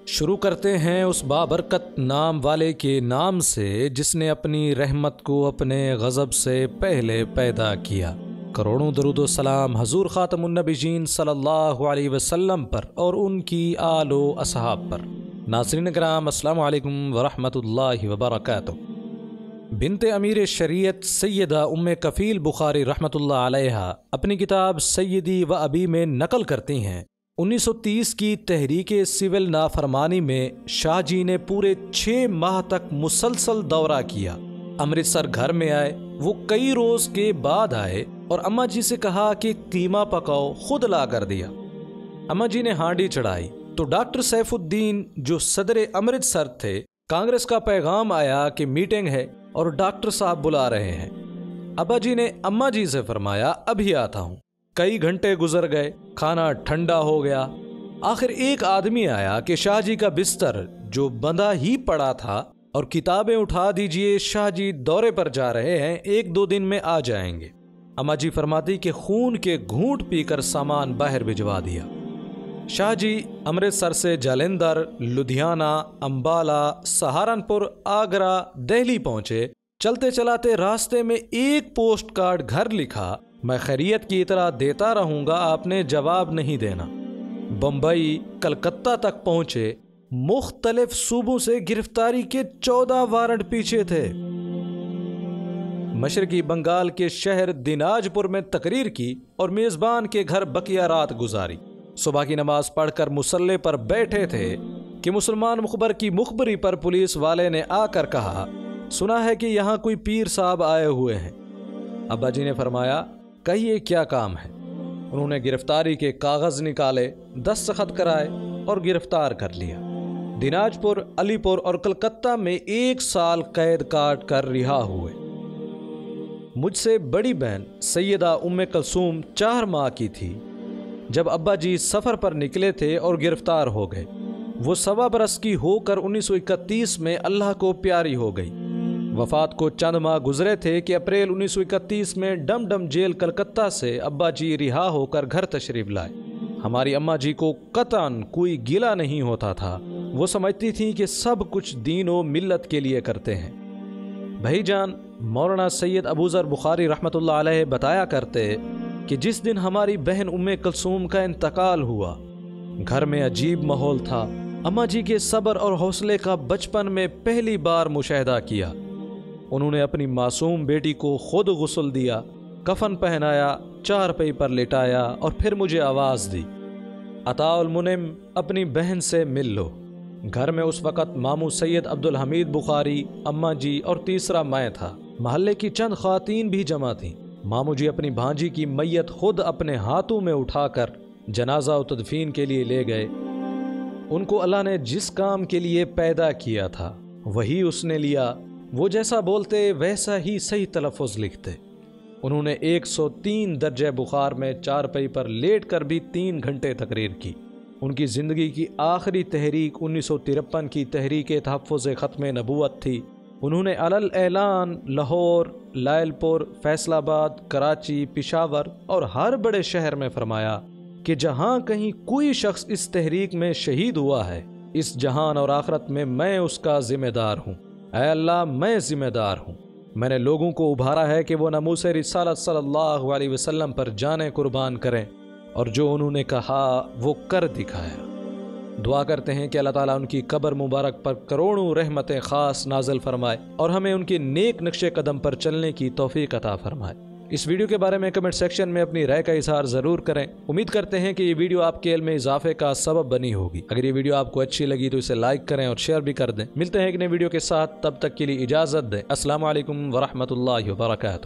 شروع کرتے ہیں اس بابرکت نام والے کے نام سے جس نے اپنی رحمت کو اپنے غضب سے پہلے پیدا کیا۔ کروڑوں درود و سلام حضور خاتم النبیین صلی اللہ علیہ وسلم پر اور ان کی آل و اصحاب پر۔ ناظرین کرام السلام علیکم ورحمۃ اللہ وبرکاتہ۔ بنت امیر شریعت سیدہ ام کفیل بخاری رحمۃ اللہ علیہ اپنی کتاب سیدی و ابی میں نقل کرتی ہیں 1930 کی تحریک سول نافرمانی میں شاہ جی نے پورے 6 ماہ تک مسلسل دورہ کیا۔ امرتسر گھر میں آئے، وہ کئی روز کے بعد آئے اور اماں جی سے کہا کہ قیمہ پکاؤ، خود لا کر دیا۔ اماں جی نے ہانڈی چڑھائی تو ڈاکٹر سیف الدین جو صدر امرتسر تھے، کانگریس کا پیغام آیا کہ میٹنگ ہے اور ڈاکٹر صاحب بلا رہے ہیں۔ ابا جی نے اماں جی سے فرمایا ابھی آتا ہوں۔ کئی گھنٹے گزر گئے، کھانا ٹھنڈا ہو گیا۔ آخر ایک آدمی آیا کہ شاہ جی کا بستر جو بندھا ہی پڑا تھا اور کتابیں اٹھا دیجئے، شاہ جی دورے پر جا رہے ہیں، 1-2 دن میں آ جائیں گے۔ اماں جی فرماتی کہ خون کے گھونٹ پی کر سامان باہر بھجوا دیا۔ شاہ جی امرتسر سے جالندھر، لدھیانہ، امبالہ، سہارنپور، آگرہ، دہلی پہنچے۔ چلتے چلاتے راستے میں ایک پوسٹ کارڈ گھر لکھا، میں خیریت کی اطلاع دیتا رہوں گا، آپ نے جواب نہیں دینا۔ بمبئی، کلکتہ تک پہنچے، مختلف صوبوں سے گرفتاری کے 14 وارنٹ پیچھے تھے۔ مشرقی بنگال کے شہر دیناج پور میں تقریر کی اور میزبان کے گھر بقیہ رات گزاری۔ صبح کی نماز پڑھ کر مصلی پر بیٹھے تھے کہ مسلمان مخبر کی مخبری پر پولیس والے نے آ کر کہا، سنا ہے کہ یہاں کوئی پیر صاحب آئے ہوئے ہیں۔ ابا جی نے فرمایا کہیے کیا کام ہے؟ انہوں نے گرفتاری کے کاغذ نکالے، دستخط کرائے اور گرفتار کر لیا۔ دیناج پور، علی پور اور کلکتہ میں 1 سال قید کاٹ کر رہا ہوئے۔ مجھ سے بڑی بہن سیدہ ام کلثوم 4 ماہ کی تھی جب ابا جی سفر پر نکلے تھے اور گرفتار ہو گئے۔ وہ 1.25 برس کی ہو کر 1931 میں اللہ کو پیاری ہو گئی۔ وفات کو چند ماہ گزرے تھے کہ اپریل 1931 میں ڈم ڈم جیل کلکتہ سے ابا جی رہا ہو کر گھر تشریف لائے۔ ہماری اماں جی کو قطعاً کوئی گلہ نہیں ہوتا تھا، وہ سمجھتی تھیں کہ سب کچھ دین و ملت کے لیے کرتے ہیں۔ بھائی جان مولانا سید ابو ذر بخاری رحمۃ اللہ علیہ بتایا کرتے کہ جس دن ہماری بہن ام کلثوم کا انتقال ہوا، گھر میں عجیب ماحول تھا۔ اماں جی کے صبر اور حوصلے کا بچپن میں پہلی بار مشاہدہ کیا۔ انہوں نے اپنی معصوم بیٹی کو خود غسل دیا، کفن پہنایا، چارپائی پر لٹایا اور پھر مجھے آواز دی، عطاء المنعم اپنی بہن سے مل لو۔ گھر میں اس وقت ماموں سید عبدالحمید بخاری، اماں جی اور تیسرا میں تھا۔ محلے کی چند خواتین بھی جمع تھیں۔ ماموں جی اپنی بھانجی کی میت خود اپنے ہاتھوں میں اٹھا کر جنازہ و تدفین کے لیے لے گئے۔ ان کو اللہ نے جس کام کے لیے پیدا کیا تھا وہی اس نے لیا، وہ جیسا بولتے ویسا ہی صحیح تلفظ لکھتے۔ انہوں نے 103 درجہ بخار میں چارپائی پر لیٹ کر بھی 3 گھنٹے تقریر کی۔ ان کی زندگی کی آخری تحریک 1953 کی تحریک تحفظ ختم نبوت تھی۔ انہوں نے علل اعلان لاہور، لائل پور، فیصل آباد، کراچی، پشاور اور ہر بڑے شہر میں فرمایا کہ جہاں کہیں کوئی شخص اس تحریک میں شہید ہوا ہے، اس جہان اور آخرت میں اس کا ذمہ دار ہوں۔ اے اللہ میں ذمہ دار ہوں۔ میں نے لوگوں کو ابھارا ہے کہ وہ ناموس رسالت صلی اللہ علیہ وسلم پر جانیں قربان کریں، اور جو انہوں نے کہا وہ کر دکھایا۔ دعا کرتے ہیں کہ اللہ تعالیٰ ان کی قبر مبارک پر کروڑوں رحمتیں خاص نازل فرمائے اور ہمیں ان کے نیک نقش قدم پر چلنے کی توفیق عطا فرمائے۔ اس ویڈیو کے بارے میں کمنٹ سیکشن میں اپنی رائے کا اظہار ضرور کریں۔ امید کرتے ہیں کہ یہ ویڈیو آپ کے علم میں اضافے کا سبب بنی ہوگی۔ اگر یہ ویڈیو آپ کو اچھی لگی تو اسے لائک کریں اور شیئر بھی کر دیں۔ ملتے ہیں ایک نئے ویڈیو کے ساتھ، تب تک کے لیے اجازت دیں۔ السلام علیکم ورحمۃ اللہ وبرکاتہ۔